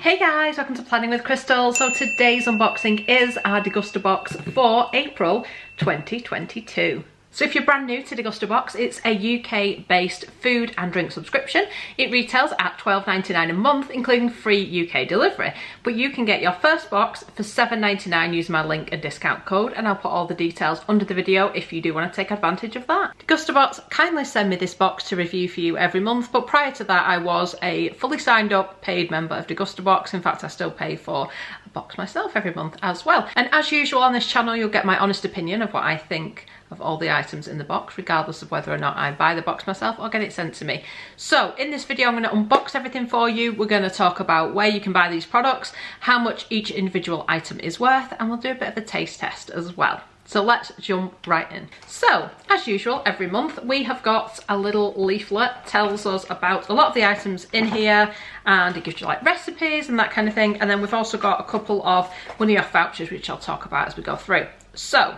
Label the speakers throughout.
Speaker 1: Hey guys, welcome to Planning with Crystal. So today's unboxing is our Degustabox for April 2022. So if you're brand new to Degustabox, it's a UK based food and drink subscription. It retails at £12.99 a month, including free UK delivery. But you can get your first box for £7.99 using my link and discount code, and I'll put all the details under the video if you do want to take advantage of that. Degustabox kindly send me this box to review for you every month, but prior to that I was a fully signed up paid member of Degustabox. In fact, I still pay for a box myself every month as well. And as usual on this channel, you'll get my honest opinion of what I think of all the items in the box, regardless of whether or not I buy the box myself or get it sent to me. So in this video, I'm going to unbox everything for you. We're going to talk about where you can buy these products, how much each individual item is worth, and we'll do a bit of a taste test as well. So let's jump right in. So as usual, every month we have got a little leaflet, tells us about a lot of the items in here, and it gives you like recipes and that kind of thing. And then we've also got a couple of money off vouchers, which I'll talk about as we go through. So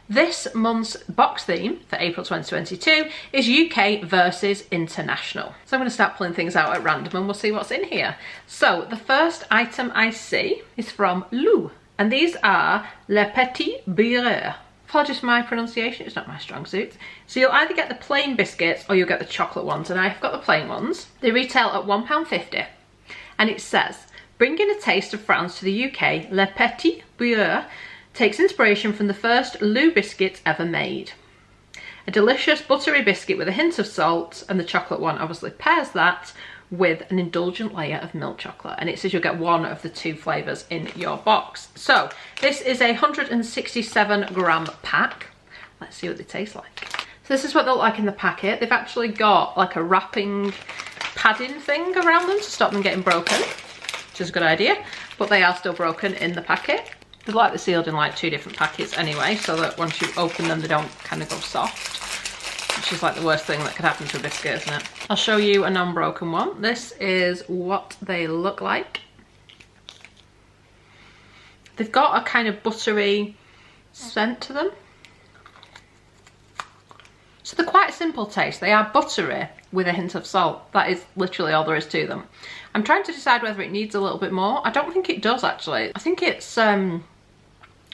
Speaker 1: this month's box theme for April 2022 is UK versus international. So I'm going to start pulling things out at random and we'll see what's in here. So the first item I see is from Lou, and these are Le Petit Beurre. Apologies for my pronunciation, it's not my strong suit. So you'll either get the plain biscuits or you'll get the chocolate ones, and I've got the plain ones. They retail at £1.50, and it says, bringing a taste of France to the UK, Le Petit Beurre takes inspiration from the first Lou biscuits ever made. A delicious buttery biscuit with a hint of salt, and the chocolate one obviously pairs that with an indulgent layer of milk chocolate, and it says you'll get one of the two flavours in your box. So this is a 167 gram pack. Let's see what they taste like. So this is what they look like in the packet. They've actually got like a wrapping padding thing around them to stop them getting broken, which is a good idea, but they are still broken in the packet. They're like they're sealed in like two different packets anyway, so that once you open them they don't kind of go soft, which is like the worst thing that could happen to a biscuit, isn't it? I'll show you a non-broken one. This is what they look like. They've got a kind of buttery scent to them. So they're quite a simple taste. They are buttery with a hint of salt. That is literally all there is to them. I'm trying to decide whether it needs a little bit more. I don't think it does actually. I think it's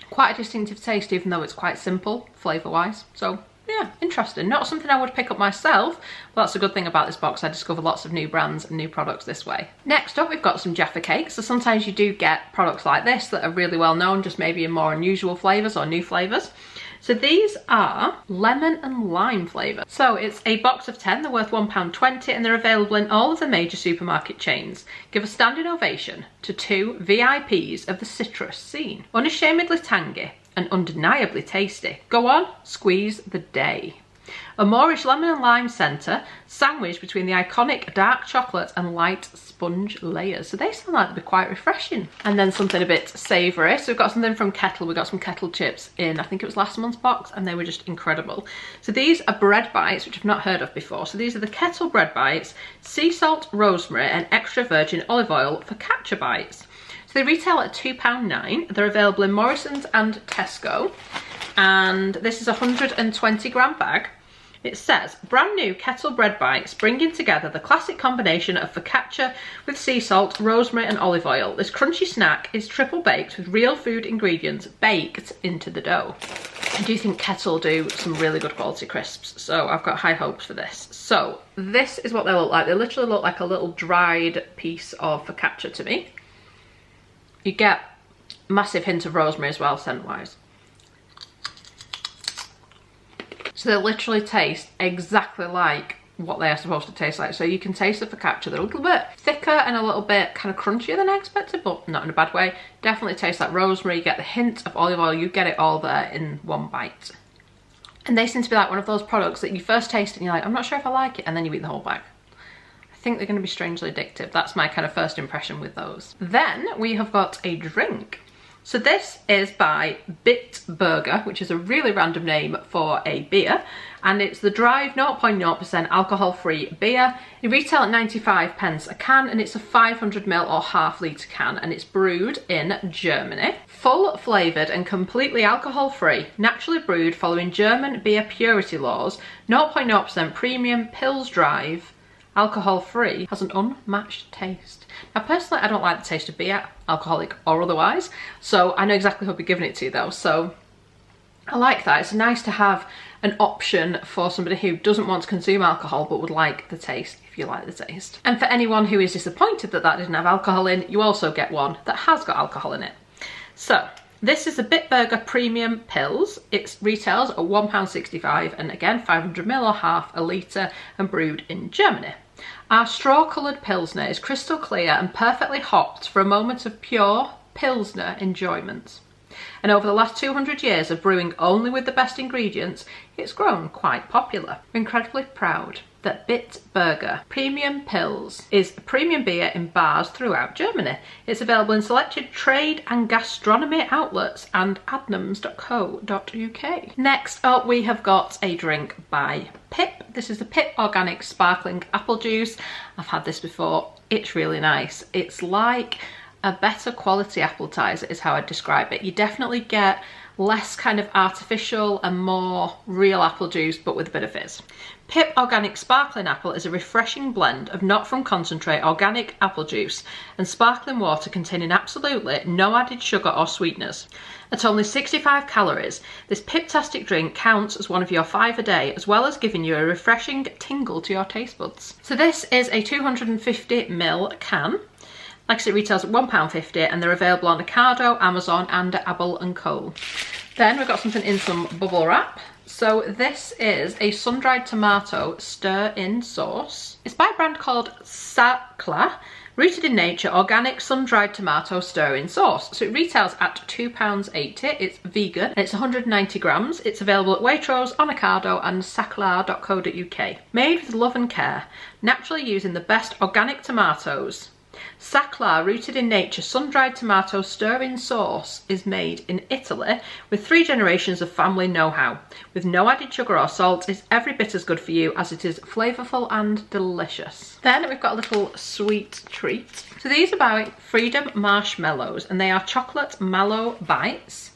Speaker 1: quite a distinctive taste, even though it's quite simple flavour wise. So yeah, interesting. Not something I would pick up myself, but that's a good thing about this box. I discover lots of new brands and new products this way. Next up, we've got some Jaffa cakes. So sometimes you do get products like this that are really well known, just maybe in more unusual flavours or new flavours. So these are lemon and lime flavour. So it's a box of 10, they're worth £1.20, and they're available in all of the major supermarket chains. Give a standing ovation to two VIPs of the citrus scene. Unashamedly tangy and undeniably tasty. Go on, squeeze the day. A Moorish lemon and lime centre sandwiched between the iconic dark chocolate and light sponge layers. So they sound like they'd be quite refreshing. And then something a bit savoury. So we've got something from Kettle. We got some Kettle chips in, I think it was last month's box, and they were just incredible. So these are bread bites, which I've not heard of before. So these are the Kettle bread bites, sea salt, rosemary and extra virgin olive oil focaccia bites. So they retail at £2.09. They're available in Morrison's and Tesco. And this is a 120 gram bag. It says, brand new Kettle bread bites, bringing together the classic combination of focaccia with sea salt, rosemary and olive oil. This crunchy snack is triple baked with real food ingredients baked into the dough. I do think Kettle do some really good quality crisps, so I've got high hopes for this. So this is what they look like. They literally look like a little dried piece of focaccia to me. You get a massive hint of rosemary as well, scent-wise. So they literally taste exactly like what they are supposed to taste like. So you can taste the focaccia. They're a little bit thicker and a little bit kind of crunchier than I expected, but not in a bad way. Definitely tastes like rosemary. You get the hint of olive oil. You get it all there in one bite. And they seem to be like one of those products that you first taste and you're like, I'm not sure if I like it, and then you eat the whole bag. I think they're going to be strangely addictive. That's my kind of first impression with those. Then we have got a drink. So this is by Bitburger, which is a really random name for a beer, and it's the Drive 0.0% alcohol-free beer. It retail at 95p a can, and it's a 500ml or half-litre can, and it's brewed in Germany. Full flavoured and completely alcohol-free, naturally brewed following German beer purity laws, 0.0% premium Pils Drive alcohol-free, has an unmatched taste. Now personally, I don't like the taste of beer, alcoholic or otherwise, so I know exactly who I'll be giving it to though, so I like that. It's nice to have an option for somebody who doesn't want to consume alcohol but would like the taste, if you like the taste. And for anyone who is disappointed that that didn't have alcohol in, you also get one that has got alcohol in it. So this is the Bitburger Premium Pils. It retails at £1.65 and again 500ml or half a litre and brewed in Germany. Our straw-coloured Pilsner is crystal clear and perfectly hopped for a moment of pure Pilsner enjoyment. And over the last 200 years of brewing only with the best ingredients, it's grown quite popular. We're incredibly proud that Bitburger Premium Pils is a premium beer in bars throughout Germany. It's available in selected trade and gastronomy outlets and adnams.co.uk. Next up, we have got a drink by Pip. This is the Pip Organic Sparkling Apple Juice. I've had this before. It's really nice. It's like a better quality appetizer is how I'd describe it. You definitely get less kind of artificial and more real apple juice, but with a bit of fizz. Pip Organic Sparkling Apple is a refreshing blend of not from concentrate organic apple juice and sparkling water containing absolutely no added sugar or sweeteners. At only 65 calories, this Pip-tastic drink counts as one of your 5 a day, as well as giving you a refreshing tingle to your taste buds. So this is a 250ml can. Like I said, it retails at £1.50 and they're available on Ocado, Amazon and Apple & Co. Then we've got something in some bubble wrap. So this is a sun-dried tomato stir-in sauce. It's by a brand called Sakla, rooted in nature, organic sun-dried tomato stir-in sauce. So it retails at £2.80. It's vegan and it's 190 grams. It's available at Waitrose, on Ocado and sakla.co.uk. Made with love and care, naturally using the best organic tomatoes. Sakla, rooted in nature, sun-dried tomato stir-in sauce is made in Italy with 3 generations of family know-how. With no added sugar or salt, it's every bit as good for you as it is flavourful and delicious. Then we've got a little sweet treat. So these are by Freedom Marshmallows and they are chocolate mallow bites.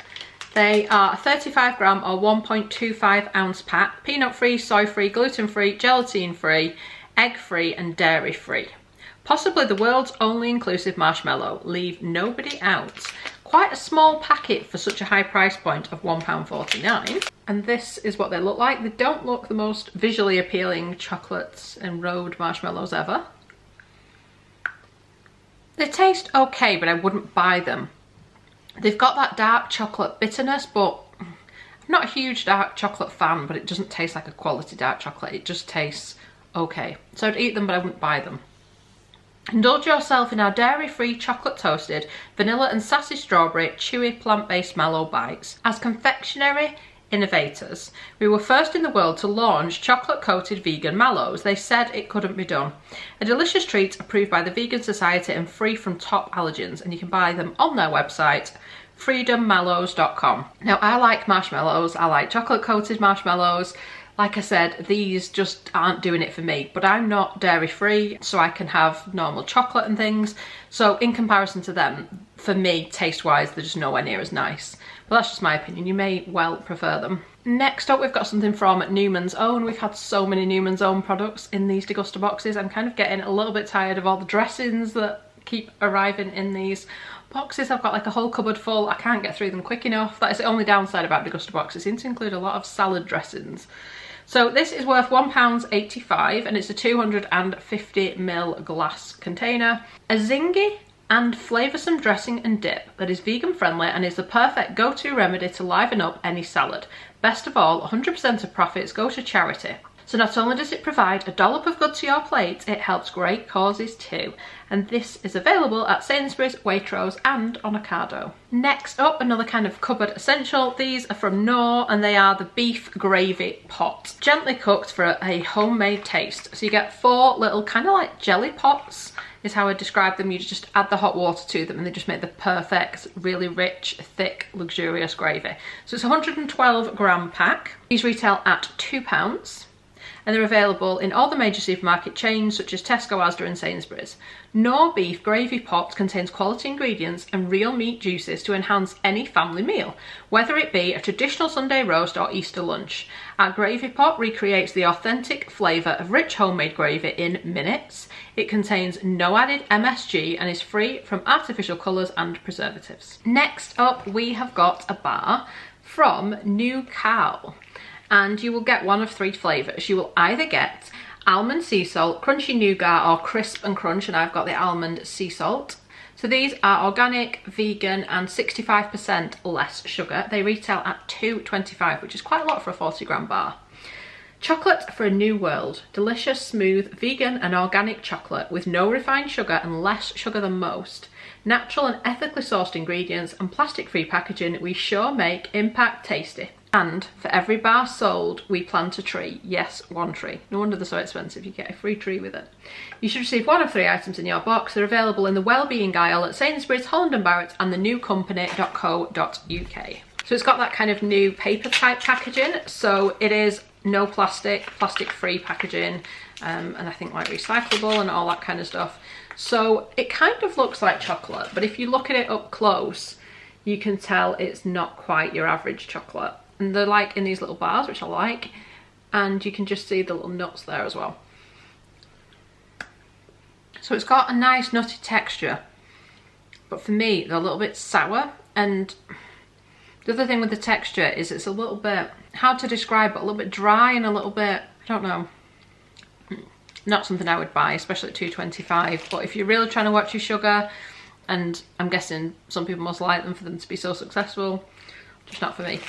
Speaker 1: They are a 35 gram or 1.25 ounce pack, peanut-free, soy-free, gluten-free, gelatine-free, egg-free and dairy-free. Possibly the world's only inclusive marshmallow. Leave nobody out. Quite a small packet for such a high price point of £1.49. And this is what they look like. They don't look the most visually appealing chocolates and road marshmallows ever. They taste okay, but I wouldn't buy them. They've got that dark chocolate bitterness, but I'm not a huge dark chocolate fan, but it doesn't taste like a quality dark chocolate. It just tastes okay. So I'd eat them, but I wouldn't buy them. Indulge yourself in our dairy-free chocolate toasted, vanilla and sassy strawberry, chewy plant-based mallow bites. As confectionery innovators, we were first in the world to launch chocolate-coated vegan mallows. They said it couldn't be done. A delicious treat approved by the Vegan Society and free from top allergens, and you can buy them on their website, freedommallows.com. Now, I like marshmallows. I like chocolate-coated marshmallows. Like I said, these just aren't doing it for me, but I'm not dairy free, so I can have normal chocolate and things. So in comparison to them, for me, taste wise, they're just nowhere near as nice. But that's just my opinion. You may well prefer them. Next up, we've got something from Newman's Own. We've had so many Newman's Own products in these Degustaboxes. I'm kind of getting a little bit tired of all the dressings that keep arriving in these boxes. I've got like a whole cupboard full. I can't get through them quick enough. That is the only downside about Degustabox. It seems to include a lot of salad dressings. So this is worth £1.85 and it's a 250ml glass container. A zingy and flavoursome dressing and dip that is vegan friendly and is the perfect go-to remedy to liven up any salad. Best of all, 100% of profits go to charity. So not only does it provide a dollop of good to your plate, it helps great causes too. And this is available at Sainsbury's, Waitrose and on Ocado. Next up, another kind of cupboard essential. These are from Knorr and they are the beef gravy pot. Gently cooked for a homemade taste. So you get 4 little kind of like jelly pots is how I describe them. You just add the hot water to them and they just make the perfect, really rich, thick, luxurious gravy. So it's a 112 gram pack. These retail at £2. and they're available in all the major supermarket chains such as Tesco, Asda and Sainsbury's. Knorr Beef Gravy Pot contains quality ingredients and real meat juices to enhance any family meal, whether it be a traditional Sunday roast or Easter lunch. Our gravy pot recreates the authentic flavour of rich homemade gravy in minutes. It contains no added MSG and is free from artificial colours and preservatives. Next up, we have got a bar from New Cow, and you will get one of 3 flavours. You will either get almond sea salt, crunchy nougat or crisp and crunch, and I've got the almond sea salt. So these are organic, vegan and 65% less sugar. They retail at $2.25, which is quite a lot for a 40g bar. Chocolate for a new world. Delicious, smooth, vegan and organic chocolate with no refined sugar and less sugar than most. Natural and ethically sourced ingredients and plastic-free packaging, we sure make impact tasty. And for every bar sold, we plant a tree. Yes, 1 tree. No wonder they're so expensive, you get a free tree with it. You should receive 1 of 3 items in your box. They're available in the Wellbeing aisle at Sainsbury's, Holland & Barrett and thenewcompany.co.uk. So it's got that kind of new paper type packaging. So it is no plastic, plastic-free packaging, and I think like recyclable and all that kind of stuff. So it kind of looks like chocolate, but if you look at it up close, you can tell it's not quite your average chocolate. And they're like in these little bars, which I like, and you can just see the little nuts there as well. So it's got a nice nutty texture, but for me they're a little bit sour. And the other thing with the texture is it's a little bit hard to describe, but a little bit dry and a little bit, I don't know, not something I would buy, especially at $2.25. But if you're really trying to watch your sugar, and I'm guessing some people must like them for them to be so successful, just not for me.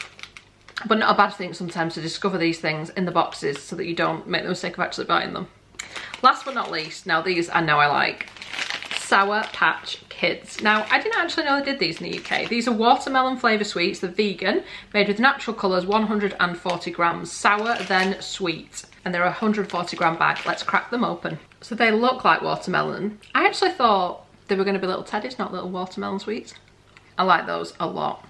Speaker 1: But not a bad thing sometimes to discover these things in the boxes so that you don't make the mistake of actually buying them. Last but not least, now these I know I like, Sour Patch Kids. Now I didn't actually know they did these in the UK. These are watermelon flavour sweets. They're vegan, made with natural colours, 140 grams, sour then sweet. And they're a 140g bag. Let's crack them open. So they look like watermelon. I actually thought they were going to be little teddies, not little watermelon sweets. I like those a lot.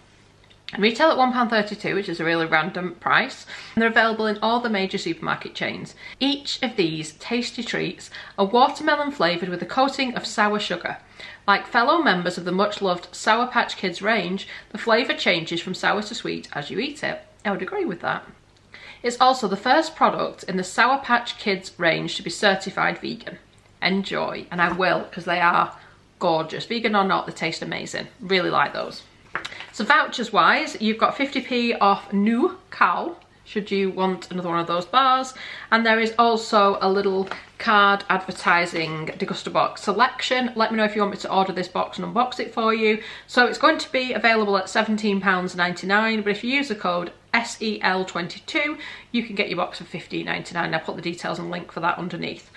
Speaker 1: Retail at £1.32, which is a really random price, and they're available in all the major supermarket chains. Each of these tasty treats are watermelon flavoured with a coating of sour sugar. Like fellow members of the much-loved Sour Patch Kids range, the flavour changes from sour to sweet as you eat it. I would agree with that. It's also the first product in the Sour Patch Kids range to be certified vegan. Enjoy, and I will, because they are gorgeous. Vegan or not, they taste amazing. Really like those. So vouchers wise, you've got 50p off New Cow, should you want another one of those bars. And there is also a little card advertising Degustabox selection. Let me know if you want me to order this box and unbox it for you. So it's going to be available at £17.99, but if you use the code SEL22, you can get your box for £15.99. I'll put the details and link for that underneath.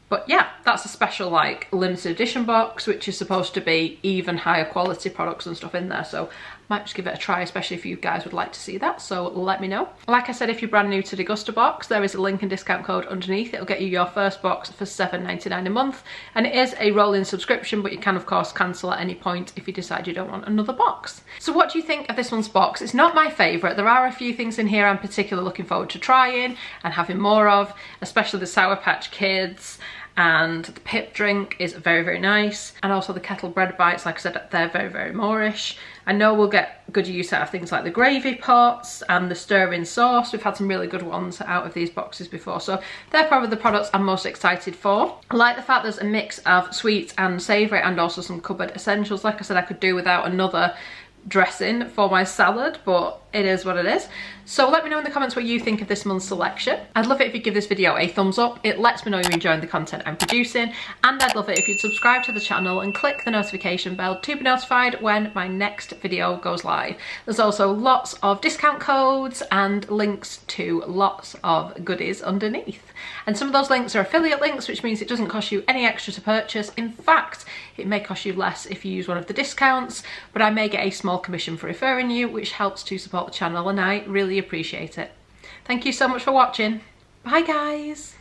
Speaker 1: But yeah, that's a special like limited edition box, which is supposed to be even higher quality products and stuff in there. So might just give it a try, especially if you guys would like to see that. So let me know. Like I said, if you're brand new to Degustabox, there is a link and discount code underneath. It'll get you your first box for £7.99 a month. And it is a rolling subscription, but you can of course cancel at any point if you decide you don't want another box. So what do you think of this one's box? It's not my favourite. There are a few things in here I'm particularly looking forward to trying and having more of, especially the Sour Patch Kids. And the pip drink is very, very nice. And also the Kettle bread bites, like I said, they're very, very Moorish. I know we'll get good use out of things like the gravy pots and the stir-in sauce. We've had some really good ones out of these boxes before. So they're probably the products I'm most excited for. I like the fact there's a mix of sweet and savoury and also some cupboard essentials. Like I said, I could do without another dressing for my salad, but it is what it is. So let me know in the comments what you think of this month's selection. I'd love it if you give this video a thumbs up. It lets me know you're enjoying the content I'm producing, and I'd love it if you'd subscribe to the channel and click the notification bell to be notified when my next video goes live. There's also lots of discount codes and links to lots of goodies underneath. And some of those links are affiliate links, which means it doesn't cost you any extra to purchase. In fact, it may cost you less if you use one of the discounts, but I may get a small commission for referring you, which helps to support the channel, and I really appreciate it. Thank you so much for watching. Bye guys.